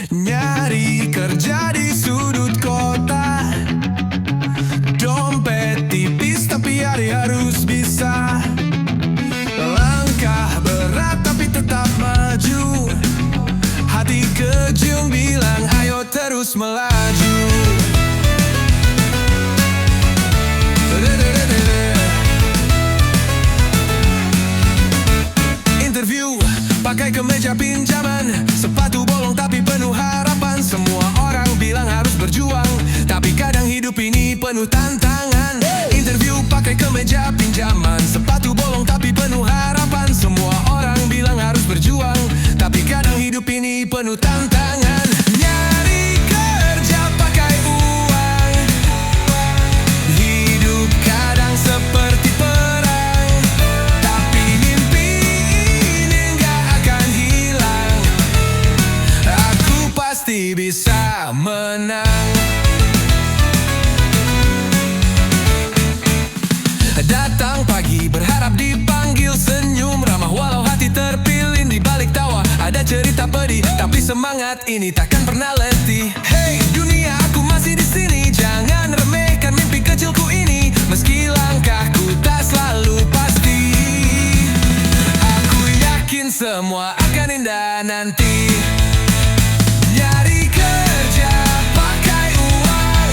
Nyari kerja di sudut kota, dompet tipis tapi hari harus bisa. Langkah berat tapi tetap maju, hati kejung bilang ayo terus melaju. Interview pakai kemeja pinjaman, sepatu bolong tapi penuh harapan. Semua orang bilang harus berjuang, tapi kadang hidup ini penuh tantangan. Interview pakai kemeja pinjaman, sepatu bolong tapi penuh harapan. Semua orang bilang harus berjuang, tapi kadang hidup ini penuh tantangan. Nyari kerja pakai uang, hidup kadang seperti perang, tapi mimpi ini gak akan hilang. Aku pasti bisa menang. Datang pagi berharap dipanggil, senyum ramah walau hati terpilih. Di balik tawa ada cerita pedih, tapi semangat ini takkan pernah letih. Hey dunia, aku masih di sini, jangan remehkan mimpi kecilku ini. Meski langkahku tak selalu pasti, aku yakin semua akan indah nanti. Nyari kerja pakai uang,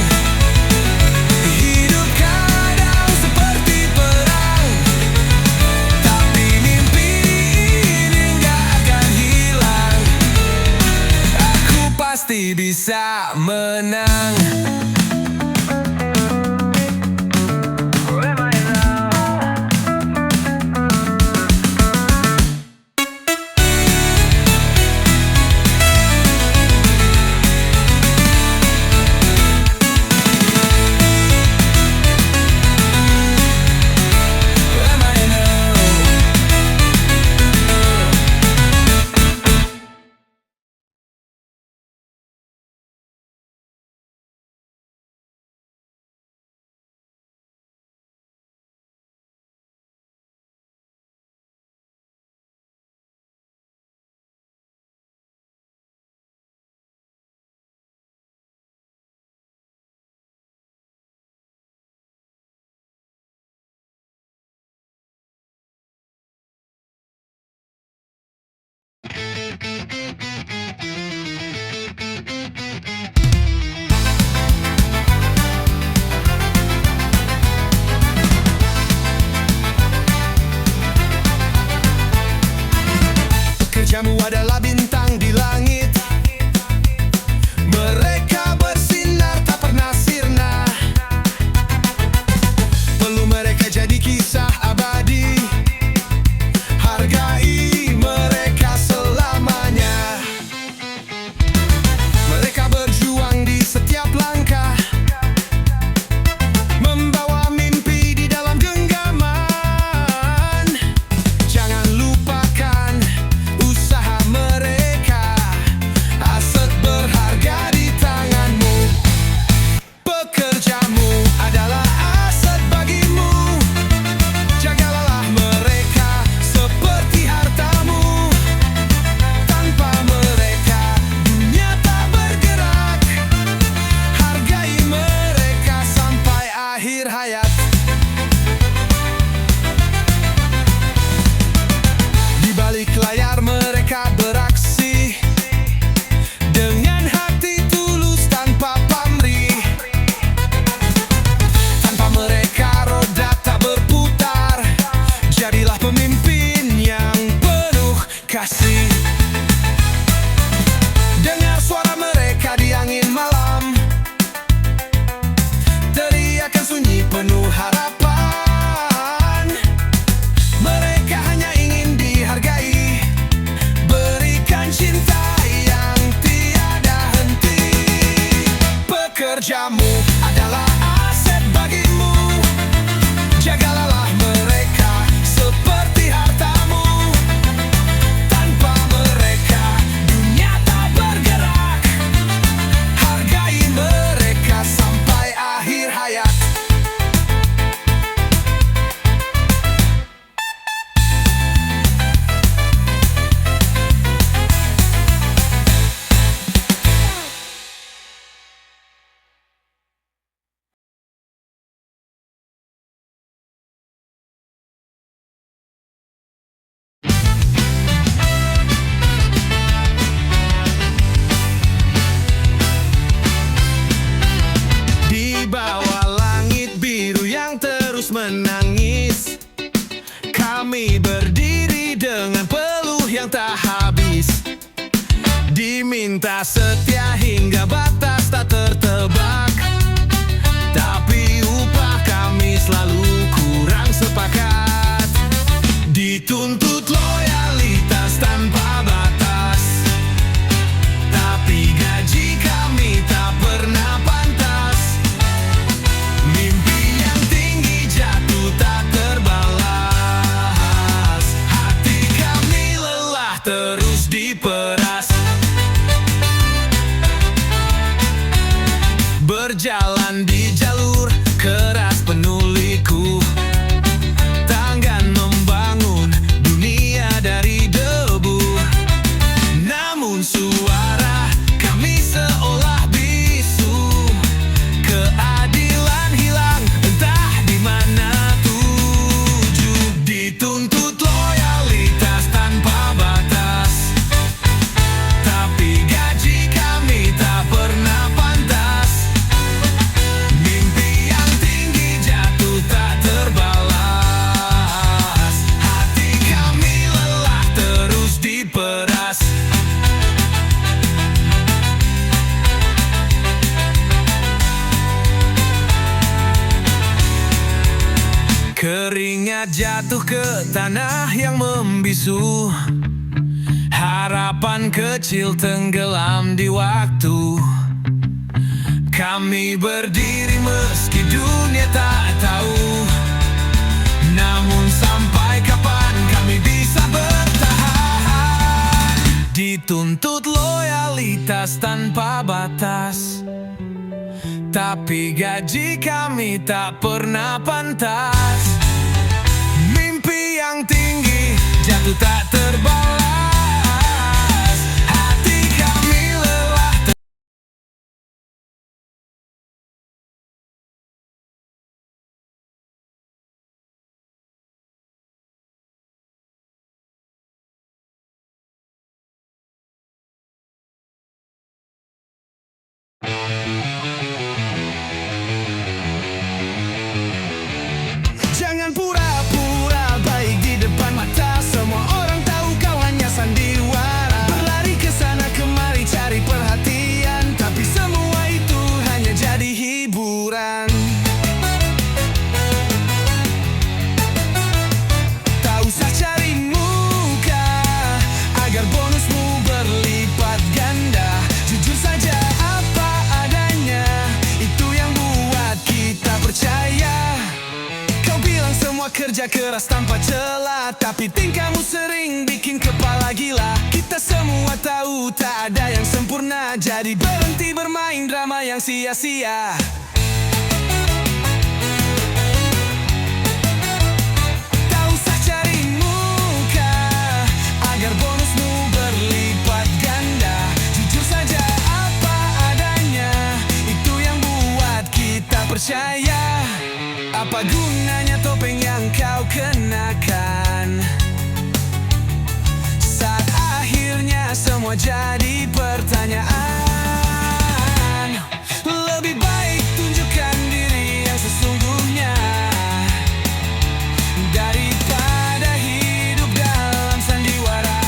hidup kadang seperti perang, tapi mimpi ini gak akan hilang. Aku pasti bisa menang. Pekerjamu adalah bintang di langit, mereka bersinar tak pernah sirna. Perlu mereka jadi kisah abadi, hargai mereka selamanya. Mereka berjuang di setiap langkah, membawa mimpi di dalam genggaman. Jangan lupakan usaha mereka, aset berharga di tanganmu. Pekerjamu adalah aset bagimu, jagalah mereka seperti hartamu. Tanpa mereka dunia tak bergerak, hargai mereka sampai akhir hayat. Di balik layar mereka beraksi, dengan hati tulus tanpa pamrih. Tanpa mereka roda tak berputar, jadilah pemimpin yang penuh kasih. Dengar suara mereka di angin malam, teriakan sunyi penuh harapan. Mereka hanya ingin dihargai, berikan cinta yang tiada henti. Pekerjamu adalah aset bagimu, jagalah mereka seperti hartamu. Tanpa mereka dunia tak bergerak, hargai mereka sampai akhir hayat. Cinta setia hingga batas tak tertebak, tapi upah kami selalu kurang sepakat. Dituntut loyalitas tanpa batas, tapi gaji kami tak pernah pantas. Mimpi yang tinggi jatuh tak terbalas, hati kami lelah terus diperas. Berjalan di jalur keras penuh liku, tanggan membangun dunia dari debu. Namun suara kami seolah bisu, keadilan hilang entah di mana tuju. Dituntut loyalitas tanpa batas, tapi gaji kami tak pernah pantas. Mimpi yang tinggi jatuh tak terbalas, hati kami lelah terus diperas. Keringat jatuh ke tanah yang membisu, harapan kecil tenggelam di waktu. Kami berdiri meski dunia tak tahu, namun sampai kapan kami bisa bertahan. Dituntut loyalitas tanpa batas, tapi gaji kami tak pernah pantas. Mimpi yang tinggi jatuh tak terbalas, hati kami lelah. Jangan pura-pura baik di depan mata, semua orang tahu kau hanya sandiwara. Berlari ke sana kemari cari perhatian, tapi semua itu hanya jadi hiburan. Tak usah cari muka agar bonusmu berlipat ganda. Jujur saja apa adanya, itu yang buat kita percaya. Kau bilang semua kerja keras tanpa celah, tapi tingkahmu sering bikin kepala gila. Kita semua tahu tak ada yang sempurna, jadi berhenti bermain drama yang sia-sia. Tak usah cari muka agar bonusmu berlipat ganda. Jujur saja apa adanya, itu yang buat kita percaya. Apa gunanya topeng yang kau kenakan saat akhirnya semua jadi pertanyaan? Lebih baik tunjukkan diri yang sesungguhnya daripada hidup dalam sandiwara.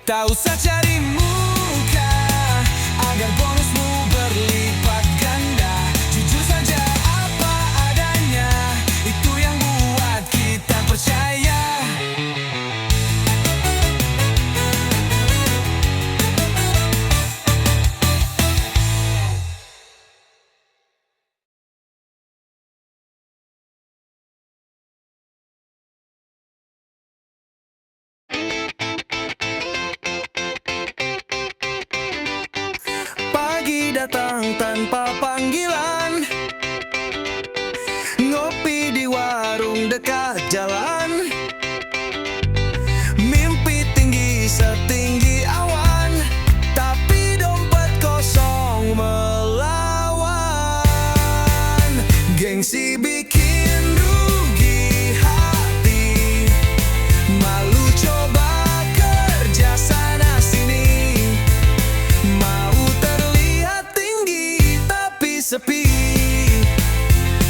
Tak usah cari muka agar bonusmu berlipat ganda. Jujur saja apa adanya, itu yang buat kita percaya. Pagi datang tanpa panggilan, ngopi di warung dekat jalan. Mimpi tinggi setinggi awan, tapi dompet kosong melawan. Gengsi bikin rugi hati, malu coba kerja sana sini. Mau terlihat tinggi tapi sepi,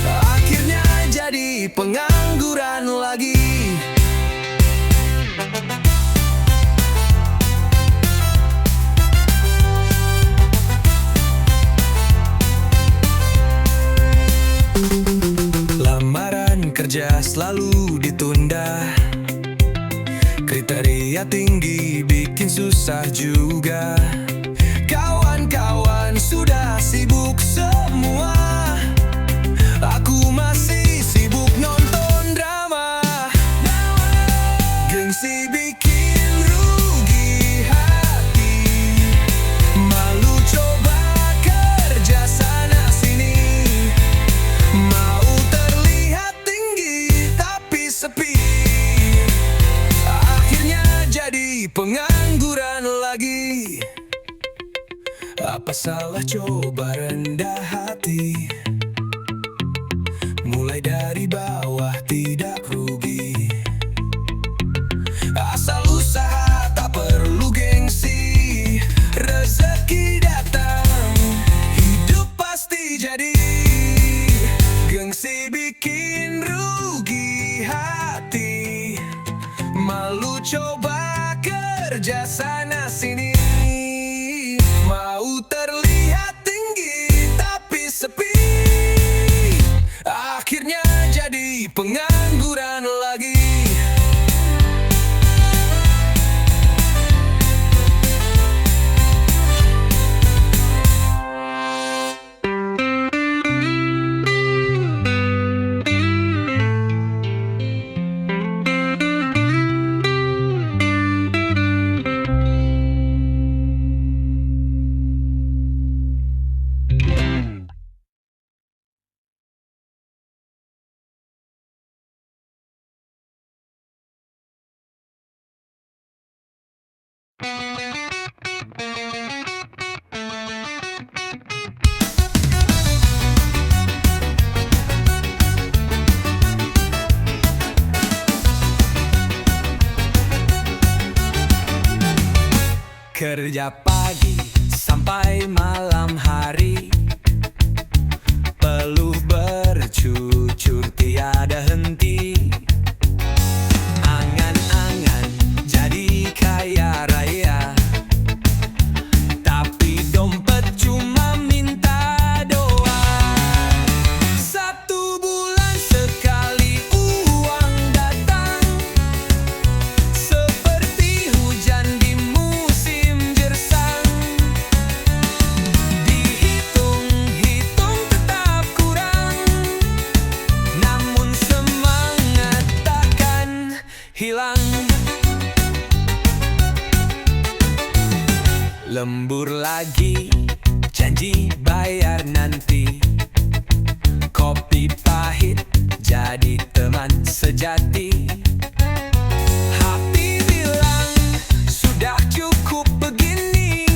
akhirnya jadi pengangguran lagi. selalu ditunda. Kriteria tinggi bikin susah juga. Kawan-kawan sudah sibuk semua, aku masih sibuk nonton drama. Gengsi bikin rugi hati, malu coba kerja sana sini. Mau terlihat tinggi tapi sepi, akhirnya jadi pengangguran lagi. Apa salah coba rendah hati, mulai dari bawah tidak rugi. Asal usaha tak perlu gengsi, rezeki datang, hidup pasti jadi. Gengsi bikin rugi hati, malu coba kerja sana sini. Mau terlihat tinggi tapi sepi, akhirnya jadi pengangguran lagi. Kerja pagi sampai malam hari, peluh bercucur tiada henti. Angan-angan jadi kaya raya, tapi dompet cuma minta doa. 1 bulan sekali uang datang, seperti hujan di musim gersang. Dihitung-hitung tetap kurang, namun semangat takkan hilang. Lembur lagi, janji bayar nanti. Kopi pahit jadi teman sejati. Hati bilang sudah cukup begini,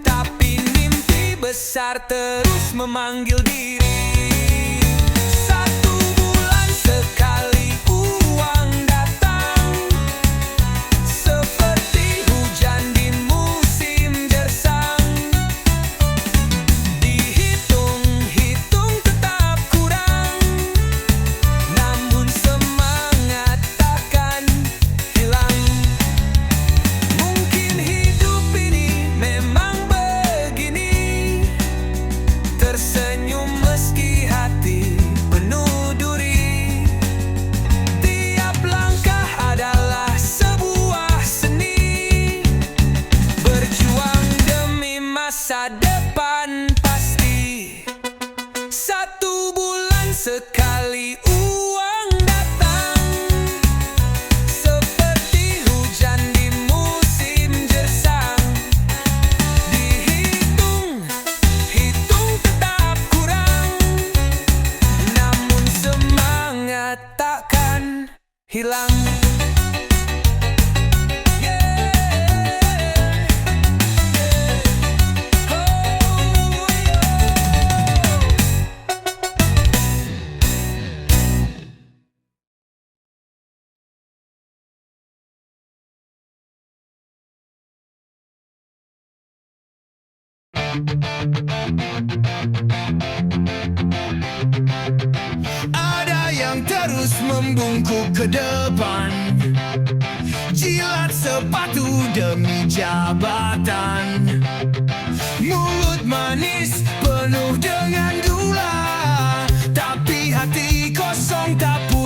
tapi mimpi besar terus memanggil diri. 1 bulan sekali uang datang, seperti hujan di musim gersang. Dihitung-hitung tetap kurang, namun semangat takkan hilang. Mungkin hidup ini memang begini, tersenyum meski hati penuh duri. Tiap langkah adalah sebuah seni, berjuang demi masa depan pasti. 1 bulan sekali uang datang, seperti hujan di musim gersang. Dihitung-hitung tetap kurang, namun semangat takkan hilang. Ada yang terus membungkuk ke depan, jilat sepatu demi jabatan. Mulut manis penuh dengan gula, tapi hati kosong tak punya.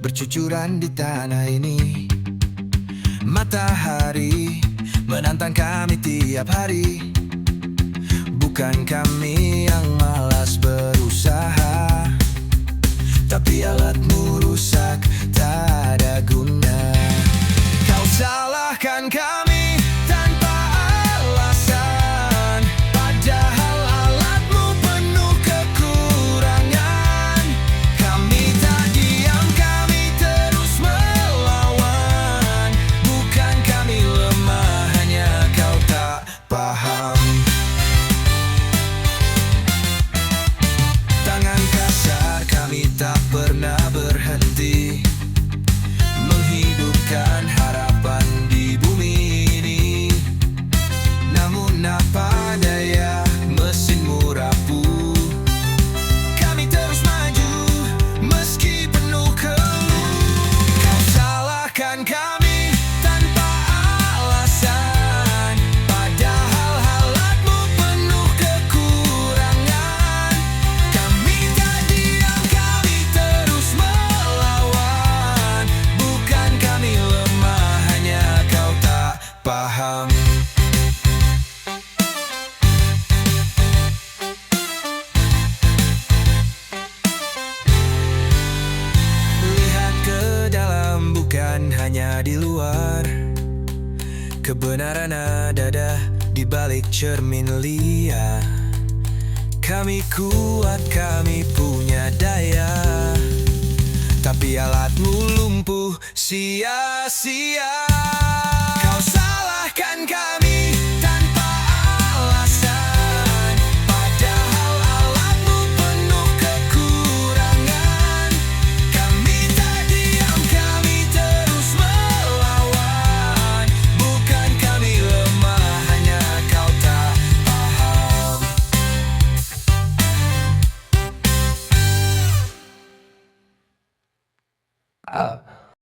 bercucuran di tanah ini. Matahari menantang kami tiap hari. Bukan kami yang malas berusaha, tapi alatmu rusak, tak ada guna. Kau salahkan kami tanpa alasan, padahal alatmu penuh kekurangan. Kami tak diam, kami terus melawan. Bukan kami lemah, hanya kau tak paham. Tangan kasar kami tak pernah berhenti menghidupkan harapan di bumi ini. Namun apa daya, mesinmu rapuh. Kami terus maju meski penuh keluh. Kau salahkan kami tanpa alasan, padahal alatmu penuh kekurangan. Kami tak diam, kami terus melawan. Bukan kami lemah, hanya kau tak paham. Lihat ke dalam, bukan hanya di luar. Kebenaran ada di balik cermin liar. Kami kuat, kami punya daya, tapi alatmu lumpuh sia-sia. Kau salahkan kami tanpa alasan, padahal alatmu penuh kekurangan. Kami tak diam, kami terus melawan. Bukan kami lemah, hanya kau tak paham. Ah.